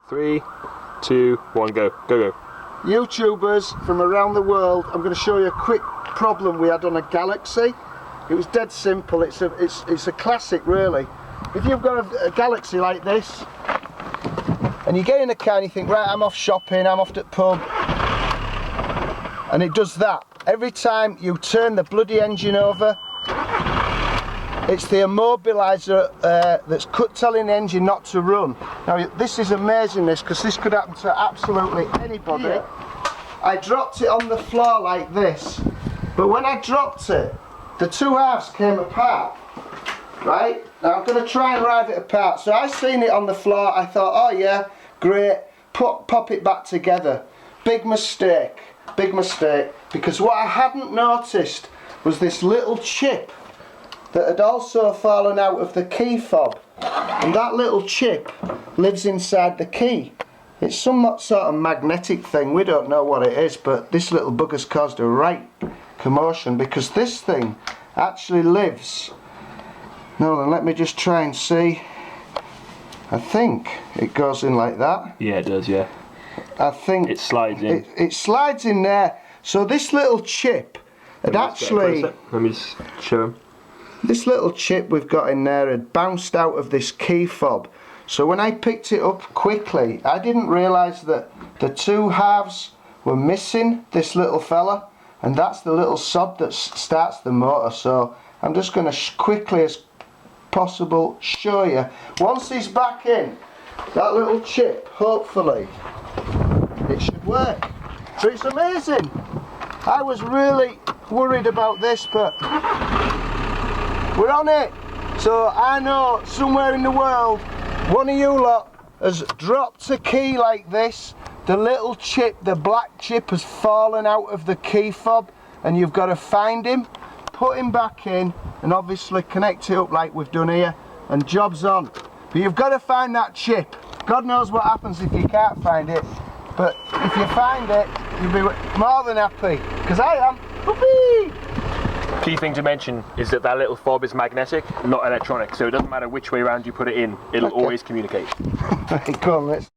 3, 2, 1, go. Go, go. YouTubers from around the world, I'm going to show you a quick problem we had on a Galaxy. It was dead simple. It's a classic, really. If you've got a Galaxy like this, and you get in the car and you think, right, I'm off shopping, I'm off to the pub, and it does that. Every time you turn the bloody engine over, it's the immobiliser that's telling the engine not to run. Now this is amazing, because this could happen to absolutely anybody. Yeah. I dropped it on the floor like this, but when I dropped it, the two halves came apart. Right? Now I'm going to try and rive it apart. So I seen it on the floor, I thought, oh yeah, great, pop it back together. Big mistake, because what I hadn't noticed was this little chip that had also fallen out of the key fob, and that little chip lives inside the key. It's some sort of magnetic thing, we don't know what it is, but this little bugger's caused a right commotion, because this thing actually lives. Now then, let me just try and see. I think it goes in like that. Yeah, it does, yeah. I think it slides in. It slides in there. So this little chip had actually... Let me just show him. This little chip we've got in there had bounced out of this key fob. So when I picked it up quickly, I didn't realise that the two halves were missing this little fella, and that's the little sob that starts the motor. So I'm just going to quickly as possible show you. Once he's back in, that little chip, hopefully, it should work. So it's amazing. I was really worried about this, but we're on it. So I know somewhere in the world, one of you lot has dropped a key like this. The little chip, the black chip, has fallen out of the key fob, and you've got to find him, put him back in, and obviously connect it up like we've done here, and job's on. But you've got to find that chip. God knows what happens if you can't find it, but if you find it, you'll be more than happy, because I am. Whoopee! Key thing to mention is that that little fob is magnetic, not electronic, so it doesn't matter which way around you put it in, it'll always communicate. Right, go on, let's